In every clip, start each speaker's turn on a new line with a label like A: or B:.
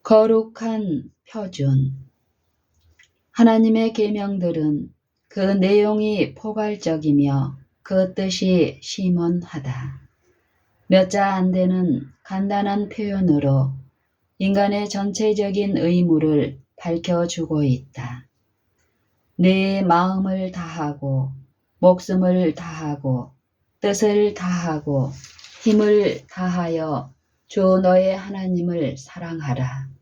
A: 거룩한 표준. 하나님의 계명들은 그 내용이 포괄적이며 그 뜻이 심원하다. 몇 자 안 되는 간단한 표현으로 인간의 전체적인 의무를 밝혀주고 있다. 네 마음을 다하고 목숨을 다하고 뜻을 다하고 힘을 다하여 주 너의 하나님을 사랑하라.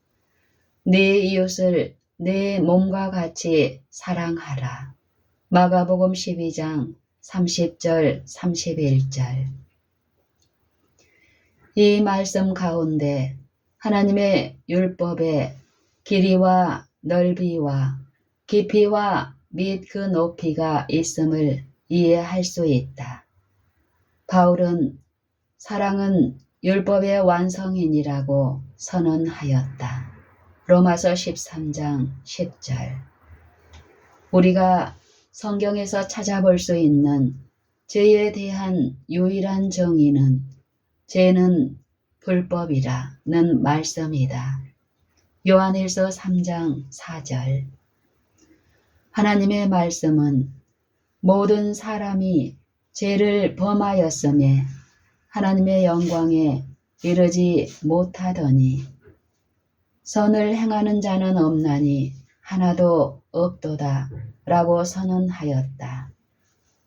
A: 네 이웃을 내 몸과 같이 사랑하라. 마가복음 12장 30절 31절. 이 말씀 가운데 하나님의 율법의 길이와 넓이와 깊이와 및 그 높이가 있음을 이해할 수 있다. 바울은 사랑은 율법의 완성인이라고 선언하였다. 로마서 13장 10절. 우리가 성경에서 찾아볼 수 있는 죄에 대한 유일한 정의는 죄는 불법이라는 말씀이다. 요한일서 3장 4절. 하나님의 말씀은 모든 사람이 죄를 범하였음에 하나님의 영광에 이르지 못하더니 선을 행하는 자는 없나니 하나도 없도다 라고 선언하였다.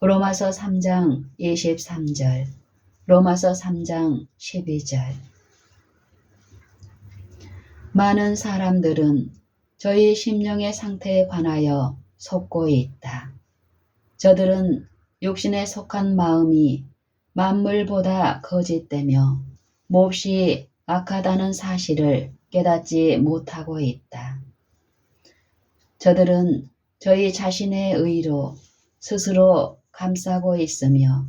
A: 로마서 3장 23절, 로마서 3장 12절. 많은 사람들은 저희 심령의 상태에 관하여 속고 있다. 저들은 육신에 속한 마음이 만물보다 거짓되며 몹시 악하다는 사실을 깨닫지 못하고 있다. 저들은 저희 자신의 의로 스스로 감싸고 있으며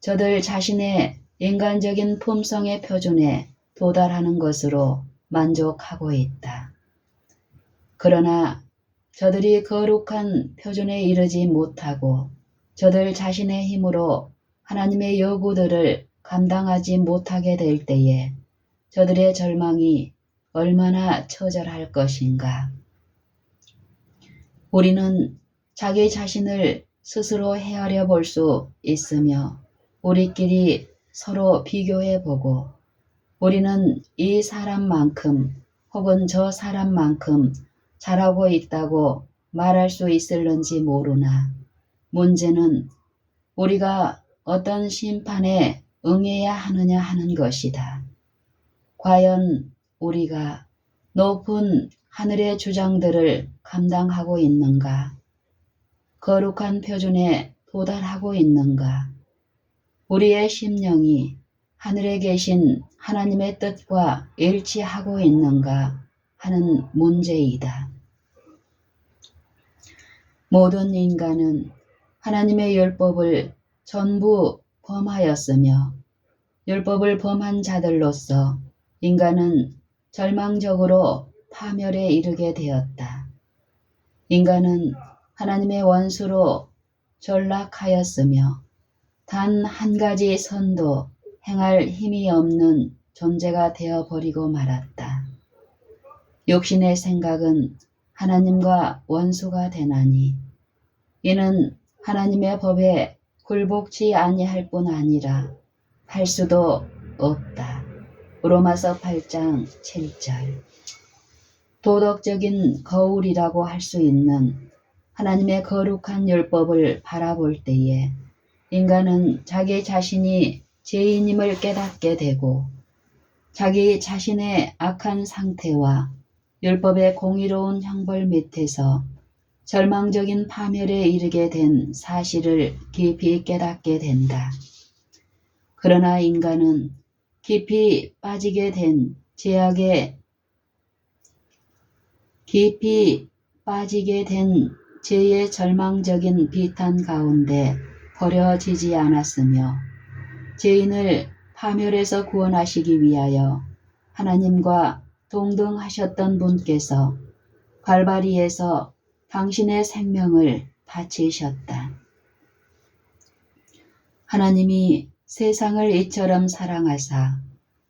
A: 저들 자신의 인간적인 품성의 표준에 도달하는 것으로 만족하고 있다. 그러나 저들이 거룩한 표준에 이르지 못하고 저들 자신의 힘으로 하나님의 요구들을 감당하지 못하게 될 때에 저들의 절망이 얼마나 처절할 것인가. 우리는 자기 자신을 스스로 헤아려 볼 수 있으며 우리끼리 서로 비교해 보고 우리는 이 사람만큼 혹은 저 사람만큼 잘하고 있다고 말할 수 있을는지 모르나 문제는 우리가 어떤 심판에 응해야 하느냐 하는 것이다. 과연 우리가 높은 하늘의 주장들을 감당하고 있는가? 거룩한 표준에 도달하고 있는가? 우리의 심령이 하늘에 계신 하나님의 뜻과 일치하고 있는가 하는 문제이다. 모든 인간은 하나님의 율법을 전부 범하였으며 율법을 범한 자들로서 인간은 절망적으로 파멸에 이르게 되었다. 인간은 하나님의 원수로 전락하였으며 단 한 가지 선도 행할 힘이 없는 존재가 되어버리고 말았다. 육신의 생각은 하나님과 원수가 되나니 이는 하나님의 법에 굴복치 아니할 뿐 아니라 할 수도 없다. 로마서 8장 7절. 도덕적인 거울이라고 할 수 있는 하나님의 거룩한 율법을 바라볼 때에 인간은 자기 자신이 죄인임을 깨닫게 되고 자기 자신의 악한 상태와 율법의 공의로운 형벌 밑에서 절망적인 파멸에 이르게 된 사실을 깊이 깨닫게 된다. 그러나 인간은 깊이 빠지게 된 죄의 절망적인 비탄 가운데 버려지지 않았으며 죄인을 파멸에서 구원하시기 위하여 하나님과 동등하셨던 분께서 갈바리에서 당신의 생명을 바치셨다. 하나님이 세상을 이처럼 사랑하사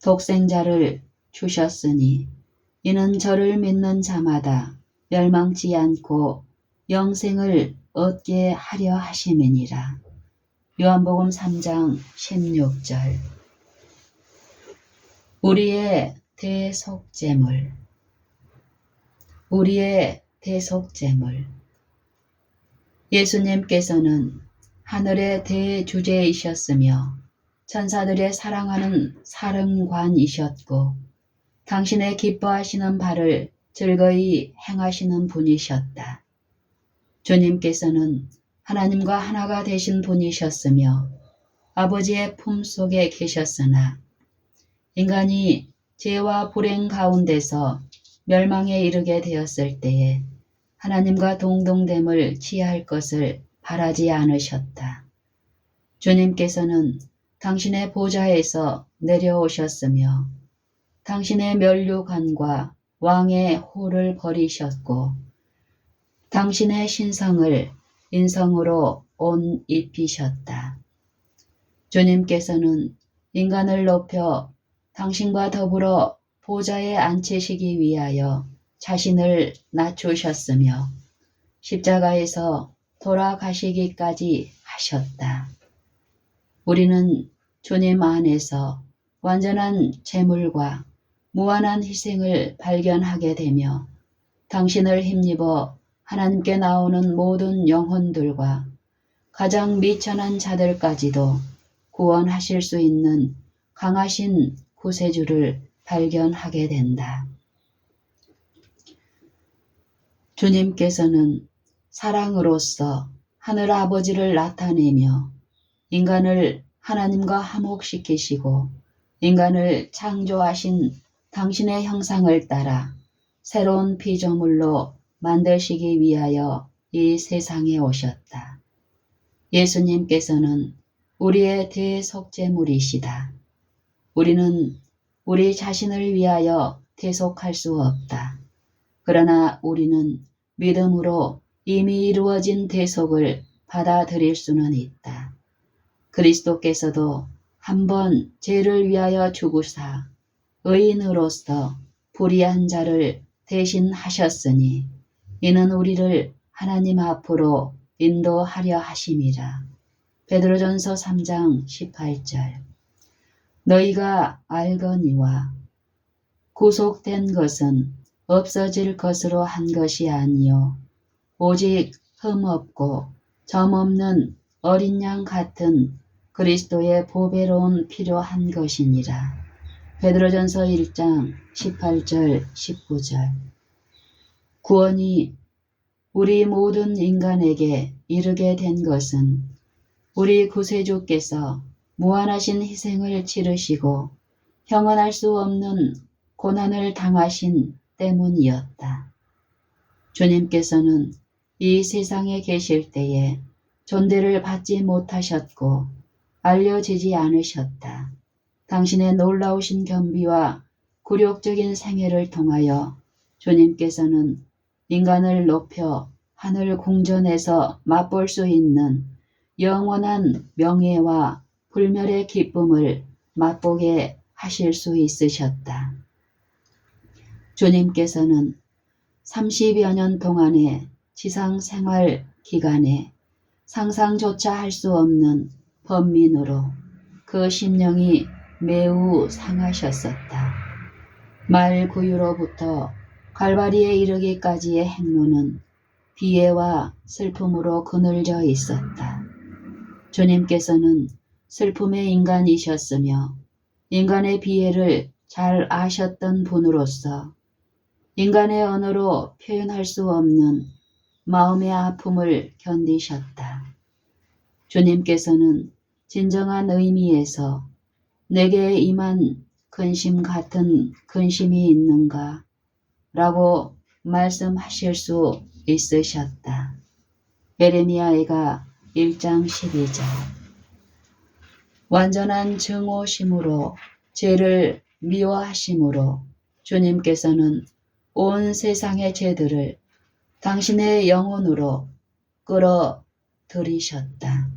A: 독생자를 주셨으니 이는 저를 믿는 자마다 멸망치 않고 영생을 얻게 하려 하심이니라. 요한복음 3장 16절. 우리의 대속제물. 우리의 대속제물. 예수님께서는 하늘의 대주제이셨으며 천사들의 사랑하는 사령관이셨고 당신의 기뻐하시는 바를 즐거이 행하시는 분이셨다. 주님께서는 하나님과 하나가 되신 분이셨으며 아버지의 품속에 계셨으나 인간이 죄와 불행 가운데서 멸망에 이르게 되었을 때에 하나님과 동등됨을 취할 것을 바라지 않으셨다. 주님께서는 당신의 보좌에서 내려오셨으며 당신의 면류관과 왕의 호를 버리셨고 당신의 신성을 인성으로 옷 입히셨다. 주님께서는 인간을 높여 당신과 더불어 보좌에 앉히시기 위하여 자신을 낮추셨으며 십자가에서 돌아가시기까지 하셨다. 우리는 주님 안에서 완전한 제물과 무한한 희생을 발견하게 되며 당신을 힘입어 하나님께 나오는 모든 영혼들과 가장 미천한 자들까지도 구원하실 수 있는 강하신 구세주를 발견하게 된다. 주님께서는 사랑으로서 하늘 아버지를 나타내며 인간을 하나님과 화목시키시고 인간을 창조하신 당신의 형상을 따라 새로운 피조물로 만드시기 위하여 이 세상에 오셨다. 예수님께서는 우리의 대속제물이시다. 우리는 우리 자신을 위하여 대속할 수 없다. 그러나 우리는 믿음으로 이미 이루어진 대속을 받아들일 수는 있다. 그리스도께서도 한번 죄를 위하여 죽으사 의인으로서 불의한 자를 대신하셨으니 이는 우리를 하나님 앞으로 인도하려 하심이라. 베드로전서 3장 18절. 너희가 알거니와 구속된 것은 없어질 것으로 한 것이 아니요 오직 흠없고 점없는 어린 양 같은 그리스도의 보배로운 피로 한 것이니라. 베드로전서 1장 18절 19절. 구원이 우리 모든 인간에게 이르게 된 것은 우리 구세주께서 무한하신 희생을 치르시고 형언할 수 없는 고난을 당하신 때문이었다. 주님께서는 이 세상에 계실 때에 존대를 받지 못하셨고 알려지지 않으셨다. 당신의 놀라우신 겸비와 굴욕적인 생애를 통하여 주님께서는 인간을 높여 하늘 궁전에서 맛볼 수 있는 영원한 명예와 불멸의 기쁨을 맛보게 하실 수 있으셨다. 주님께서는 30여 년 동안의 지상 생활 기간에 상상조차 할 수 없는 번민으로 그 심령이 매우 상하셨었다. 말구유로부터 갈바리에 이르기까지의 행로는 비애와 슬픔으로 그늘져 있었다. 주님께서는 슬픔의 인간이셨으며 인간의 비애를 잘 아셨던 분으로서 인간의 언어로 표현할 수 없는 마음의 아픔을 견디셨다. 주님께서는 진정한 의미에서 내게 임한 근심 같은 근심이 있는가? 라고 말씀하실 수 있으셨다. 예레미야가 1장 12절. 완전한 증오심으로 죄를 미워하심으로 주님께서는 온 세상의 죄들을 당신의 영혼으로 끌어들이셨다.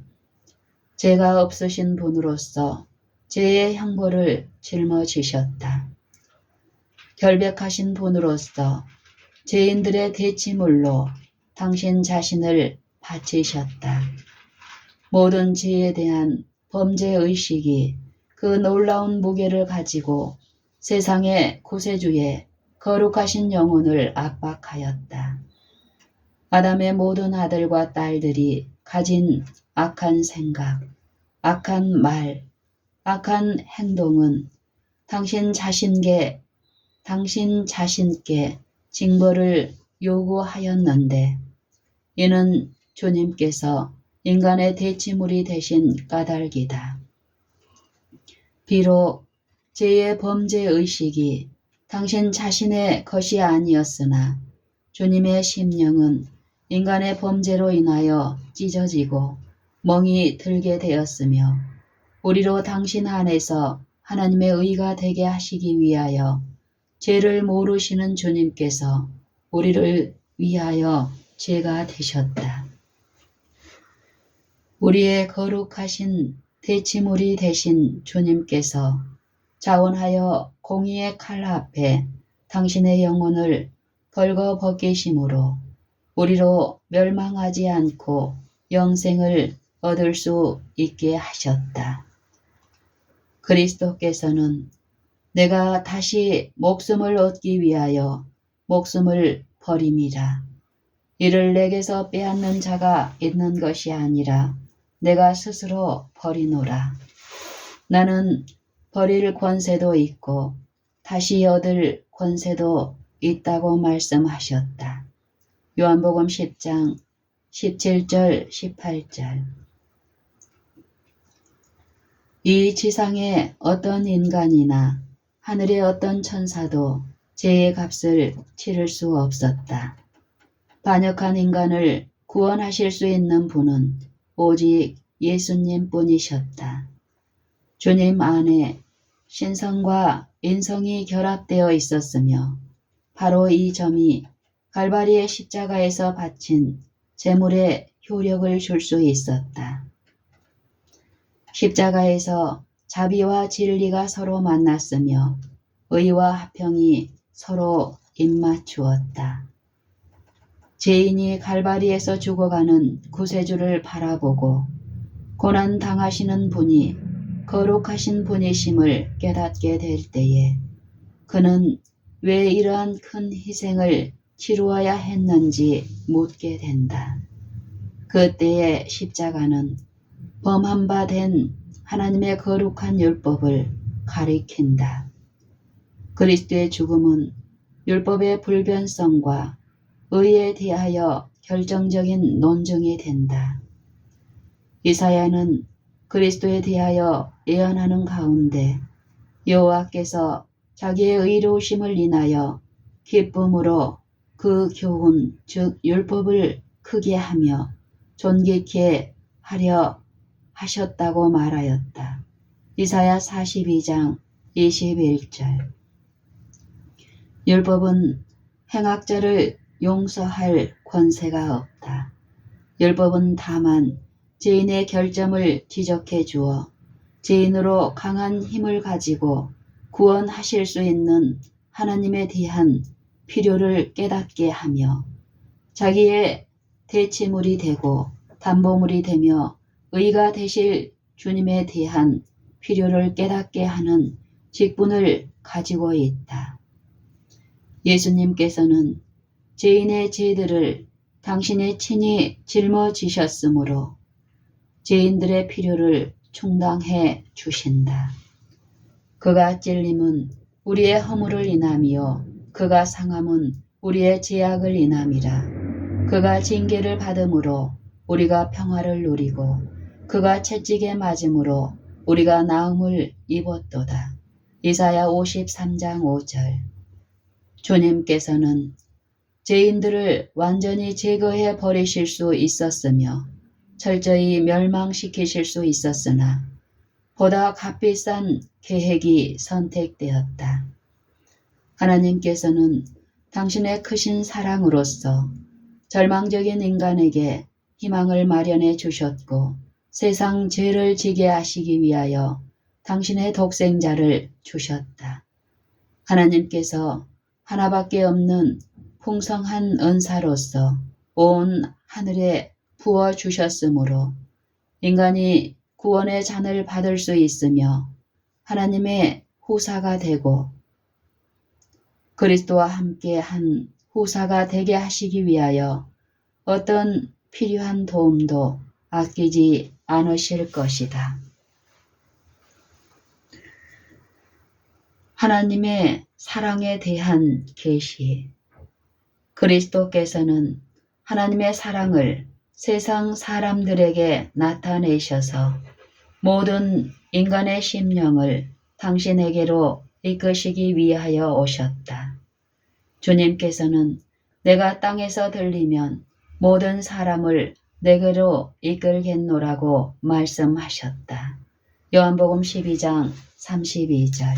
A: 죄가 없으신 분으로서 죄의 형벌을 짊어지셨다. 결백하신 분으로서 죄인들의 대치물로 당신 자신을 바치셨다. 모든 죄에 대한 범죄의식이 그 놀라운 무게를 가지고 세상의 구세주의 거룩하신 영혼을 압박하였다. 아담의 모든 아들과 딸들이 가진 악한 생각, 악한 말, 악한 행동은 당신 자신께 징벌을 요구하였는데 이는 주님께서 인간의 대치물이 되신 까닭이다. 비록 죄의 범죄의식이 당신 자신의 것이 아니었으나 주님의 심령은 인간의 범죄로 인하여 찢어지고 멍이 들게 되었으며 우리로 당신 안에서 하나님의 의가 되게 하시기 위하여 죄를 모르시는 주님께서 우리를 위하여 죄가 되셨다. 우리의 거룩하신 대치물이 되신 주님께서 자원하여 공의의 칼 앞에 당신의 영혼을 벌거 벗기심으로 우리로 멸망하지 않고 영생을 얻을 수 있게 하셨다. 그리스도께서는 내가 다시 목숨을 얻기 위하여 목숨을 버림이라. 이를 내게서 빼앗는 자가 있는 것이 아니라 내가 스스로 버리노라. 나는 버릴 권세도 있고 다시 얻을 권세도 있다고 말씀하셨다. 요한복음 10장 17절 18절. 이 지상의 어떤 인간이나 하늘의 어떤 천사도 죄의 값을 치를 수 없었다. 반역한 인간을 구원하실 수 있는 분은 오직 예수님 뿐이셨다. 주님 안에 신성과 인성이 결합되어 있었으며 바로 이 점이 갈바리의 십자가에서 바친 제물의 효력을 줄 수 있었다. 십자가에서 자비와 진리가 서로 만났으며 의와 화평이 서로 입맞추었다. 죄인이 갈바리에서 죽어가는 구세주를 바라보고 고난 당하시는 분이 거룩하신 분이심을 깨닫게 될 때에 그는 왜 이러한 큰 희생을 치루어야 했는지 묻게 된다. 그때의 십자가는 범한 바 된 하나님의 거룩한 율법을 가리킨다. 그리스도의 죽음은 율법의 불변성과 의에 대하여 결정적인 논증이 된다. 이사야는 그리스도에 대하여 예언하는 가운데 여호와께서 자기의 의로우심을 인하여 기쁨으로 그 교훈 즉 율법을 크게 하며 존귀케 하려 하셨다고 말하였다. 이사야 42장 21절. 율법은 행악자를 용서할 권세가 없다. 율법은 다만 죄인의 결점을 지적해 주어 죄인으로 강한 힘을 가지고 구원하실 수 있는 하나님에 대한 필요를 깨닫게 하며 자기의 대치물이 되고 담보물이 되며 의가 되실 주님에 대한 필요를 깨닫게 하는 직분을 가지고 있다. 예수님께서는 죄인의 죄들을 당신이 친히 짊어지셨으므로 죄인들의 필요를 충당해 주신다. 그가 찔림은 우리의 허물을 인함이요 그가 상함은 우리의 죄악을 인함이라. 그가 징계를 받음으로 우리가 평화를 누리고 그가 채찍에 맞음으로 우리가 나음을 입었도다. 이사야 53장 5절. 주님께서는 죄인들을 완전히 제거해 버리실 수 있었으며 철저히 멸망시키실 수 있었으나 보다 값비싼 계획이 선택되었다. 하나님께서는 당신의 크신 사랑으로서 절망적인 인간에게 희망을 마련해 주셨고 세상 죄를 지게 하시기 위하여 당신의 독생자를 주셨다. 하나님께서 하나밖에 없는 풍성한 은사로서 온 하늘에 부어주셨으므로 인간이 구원의 잔을 받을 수 있으며 하나님의 후사가 되고 그리스도와 함께 한 후사가 되게 하시기 위하여 어떤 필요한 도움도 아끼지 않으실 것이다. 하나님의 사랑에 대한 계시. 그리스도께서는 하나님의 사랑을 세상 사람들에게 나타내셔서 모든 인간의 심령을 당신에게로 이끄시기 위하여 오셨다. 주님께서는 내가 땅에서 들리면 모든 사람을 내게로 이끌겠노라고 말씀하셨다. 요한복음 12장 32절.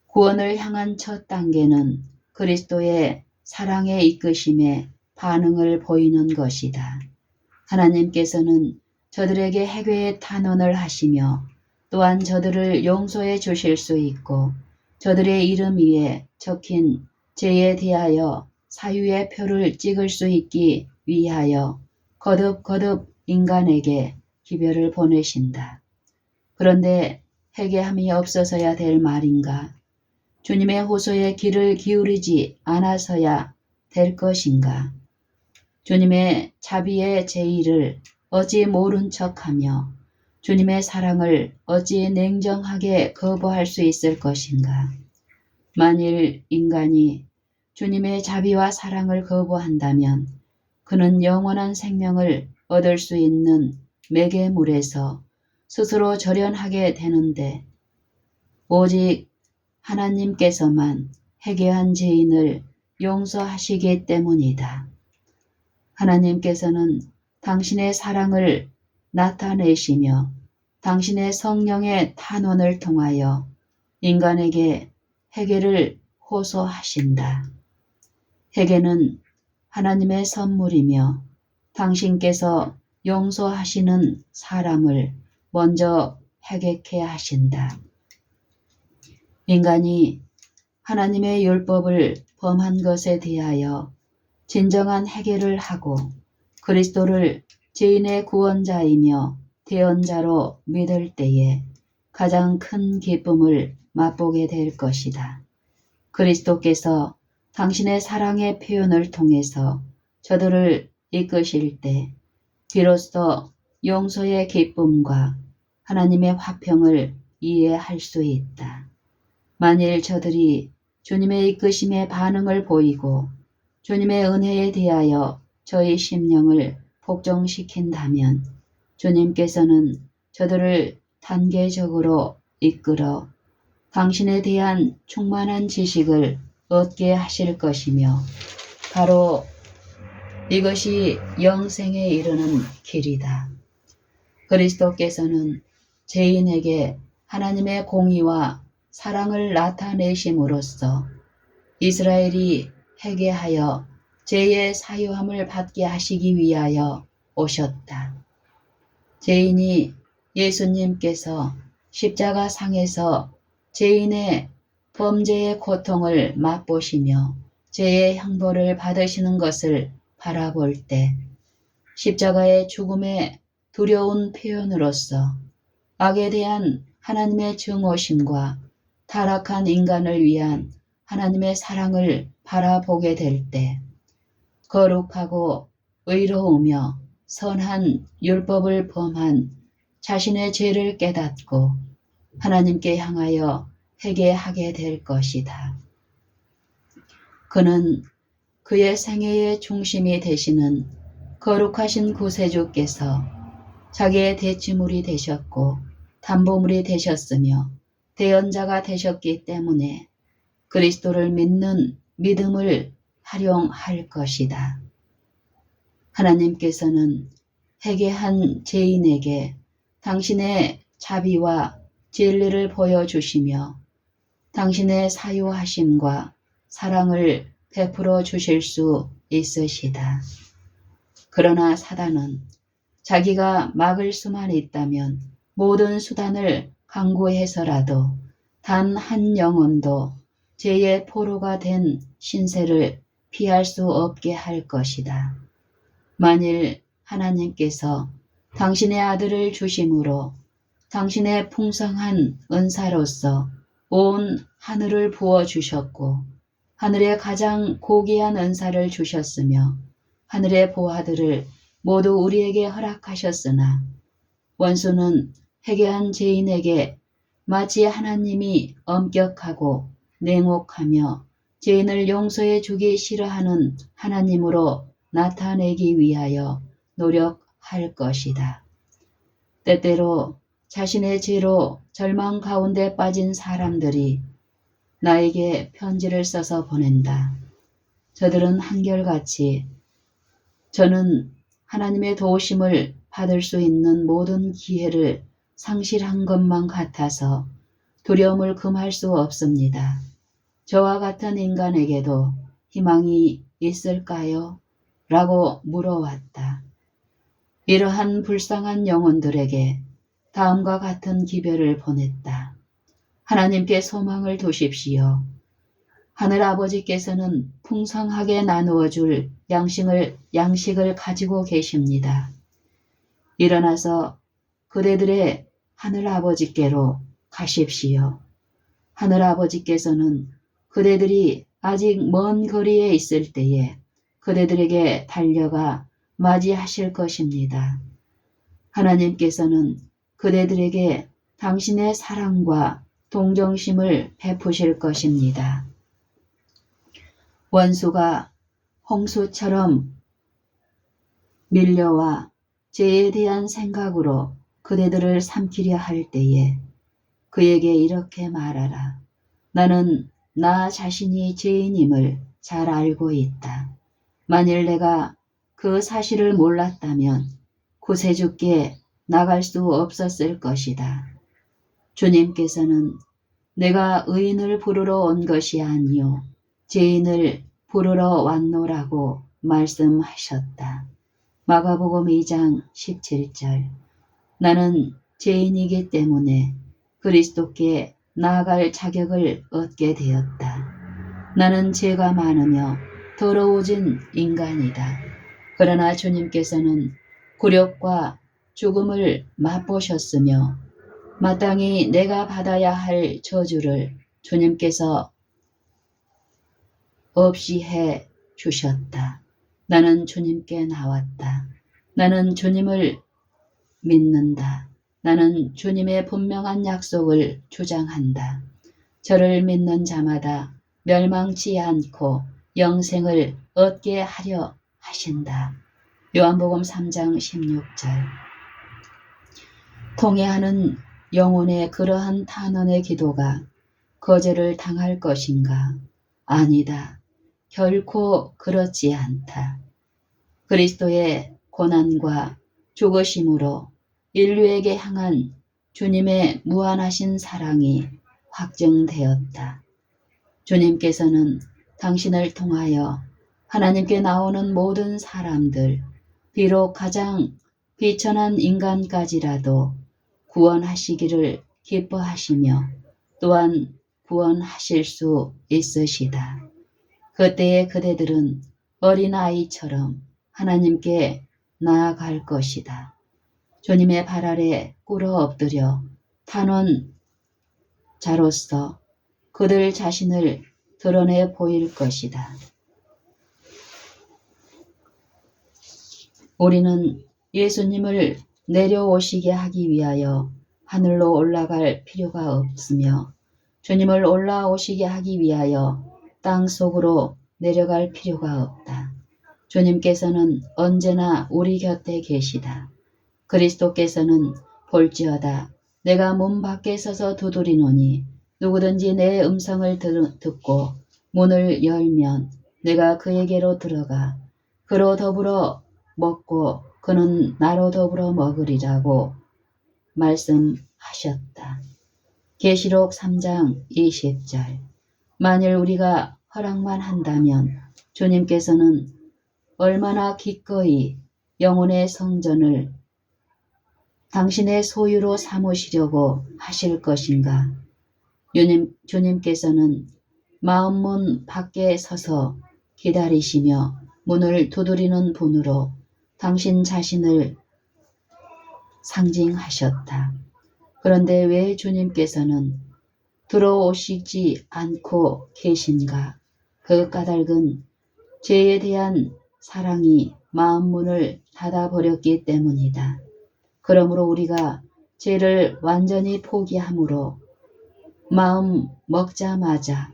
A: 구원을 향한 첫 단계는 그리스도의 사랑의 이끄심에 반응을 보이는 것이다. 하나님께서는 저들에게 회개의 탄원을 하시며 또한 저들을 용서해 주실 수 있고 저들의 이름 위에 적힌 죄에 대하여 사유의 표를 찍을 수 있기 위하여 거듭거듭 인간에게 기별을 보내신다. 그런데 회개함이 없어서야 될 말인가? 주님의 호소에 귀를 기울이지 않아서야 될 것인가? 주님의 자비의 제의를 어찌 모른 척하며 주님의 사랑을 어찌 냉정하게 거부할 수 있을 것인가? 만일 인간이 주님의 자비와 사랑을 거부한다면 그는 영원한 생명을 얻을 수 있는 매개물에서 스스로 절연하게 되는데 오직 하나님께서만 회개한 죄인을 용서하시기 때문이다. 하나님께서는 당신의 사랑을 나타내시며 당신의 성령의 탄원을 통하여 인간에게 회개를 호소하신다. 회개는 하나님의 선물이며 당신께서 용서하시는 사람을 먼저 회개케 하신다. 인간이 하나님의 율법을 범한 것에 대하여 진정한 회개를 하고 그리스도를 죄인의 구원자이며 대언자로 믿을 때에 가장 큰 기쁨을 맛보게 될 것이다. 그리스도께서 당신의 사랑의 표현을 통해서 저들을 이끄실 때 비로소 용서의 기쁨과 하나님의 화평을 이해할 수 있다. 만일 저들이 주님의 이끄심에 반응을 보이고 주님의 은혜에 대하여 저희 심령을 복종시킨다면 주님께서는 저들을 단계적으로 이끌어 당신에 대한 충만한 지식을 얻게 하실 것이며 바로 이것이 영생에 이르는 길이다. 그리스도께서는 죄인에게 하나님의 공의와 사랑을 나타내심으로써 이스라엘이 회개하여 죄의 사유함을 받게 하시기 위하여 오셨다. 죄인이 예수님께서 십자가상에서 죄인의 범죄의 고통을 맛보시며 죄의 형벌을 받으시는 것을 바라볼 때 십자가의 죽음의 두려운 표현으로서 악에 대한 하나님의 증오심과 타락한 인간을 위한 하나님의 사랑을 바라보게 될 때 거룩하고 의로우며 선한 율법을 범한 자신의 죄를 깨닫고 하나님께 향하여 회개하게 될 것이다. 그는 그의 생애의 중심이 되시는 거룩하신 구세주께서 자기의 대치물이 되셨고 담보물이 되셨으며 대언자가 되셨기 때문에 그리스도를 믿는 믿음을 활용할 것이다. 하나님께서는 회개한 죄인에게 당신의 자비와 진리를 보여주시며 당신의 사유하심과 사랑을 베풀어 주실 수 있으시다. 그러나 사단은 자기가 막을 수만 있다면 모든 수단을 강구해서라도 단 한 영혼도 죄의 포로가 된 신세를 피할 수 없게 할 것이다. 만일 하나님께서 당신의 아들을 주심으로 당신의 풍성한 은사로서 온 하늘을 부어주셨고 하늘의 가장 고귀한 은사를 주셨으며 하늘의 보화들을 모두 우리에게 허락하셨으나 원수는 회개한 죄인에게 마치 하나님이 엄격하고 냉혹하며 죄인을 용서해 주기 싫어하는 하나님으로 나타내기 위하여 노력할 것이다. 때때로 자신의 죄로 절망 가운데 빠진 사람들이 나에게 편지를 써서 보낸다. 저들은 한결같이 저는 하나님의 도우심을 받을 수 있는 모든 기회를 상실한 것만 같아서 두려움을 금할 수 없습니다. 저와 같은 인간에게도 희망이 있을까요? 라고 물어왔다. 이러한 불쌍한 영혼들에게 다음과 같은 기별을 보냈다. 하나님께 소망을 두십시오. 하늘아버지께서는 풍성하게 나누어 줄 양식을 가지고 계십니다. 일어나서 그대들의 하늘아버지께로 가십시오. 하늘아버지께서는 그대들이 아직 먼 거리에 있을 때에 그대들에게 달려가 맞이하실 것입니다. 하나님께서는 그대들에게 당신의 사랑과 동정심을 베푸실 것입니다. 원수가 홍수처럼 밀려와 죄에 대한 생각으로 그대들을 삼키려 할 때에 그에게 이렇게 말하라. 나는 나 자신이 죄인임을 잘 알고 있다. 만일 내가 그 사실을 몰랐다면 구세주께 나갈 수 없었을 것이다. 주님께서는 내가 의인을 부르러 온 것이 아니요 죄인을 부르러 왔노라고 말씀하셨다. 마가복음 2장 17절. 나는 죄인이기 때문에 그리스도께 나아갈 자격을 얻게 되었다. 나는 죄가 많으며 더러워진 인간이다. 그러나 주님께서는 굴욕과 죽음을 맛보셨으며 마땅히 내가 받아야 할 저주를 주님께서 없이 해 주셨다. 나는 주님께 나왔다. 나는 주님을 믿는다. 나는 주님의 분명한 약속을 주장한다. 저를 믿는 자마다 멸망치 않고 영생을 얻게 하려 하신다. 요한복음 3장 16절. 통회하는 영혼의 그러한 탄원의 기도가 거절을 당할 것인가? 아니다. 결코 그렇지 않다. 그리스도의 고난과 죽으심으로 인류에게 향한 주님의 무한하신 사랑이 확증되었다. 주님께서는 당신을 통하여 하나님께 나오는 모든 사람들, 비록 가장 비천한 인간까지라도 구원하시기를 기뻐하시며 또한 구원하실 수 있으시다. 그때에 그대들은 어린아이처럼 하나님께 나아갈 것이다. 주님의 발 아래 꿇어 엎드려 탄원자로서 그들 자신을 드러내 보일 것이다. 우리는 예수님을 내려오시게 하기 위하여 하늘로 올라갈 필요가 없으며 주님을 올라오시게 하기 위하여 땅 속으로 내려갈 필요가 없다. 주님께서는 언제나 우리 곁에 계시다. 그리스도께서는 볼지어다 내가 문 밖에 서서 두드리노니 누구든지 내 음성을 듣고 문을 열면 내가 그에게로 들어가 그로 더불어 먹고 그는 나로 더불어 먹으리라고 말씀하셨다. 계시록 3장 20절. 만일 우리가 허락만 한다면 주님께서는 얼마나 기꺼이 영혼의 성전을 당신의 소유로 삼으시려고 하실 것인가. 주님께서는 마음문 밖에 서서 기다리시며 문을 두드리는 분으로 당신 자신을 상징하셨다. 그런데 왜 주님께서는 들어오시지 않고 계신가? 그 까닭은 죄에 대한 사랑이 마음문을 닫아버렸기 때문이다. 그러므로 우리가 죄를 완전히 포기함으로 마음 먹자마자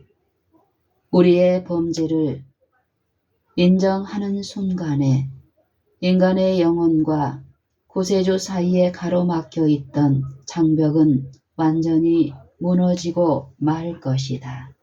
A: 우리의 범죄를 인정하는 순간에 인간의 영혼과 구세주 사이에 가로막혀 있던 장벽은 완전히 무너지고 말 것이다.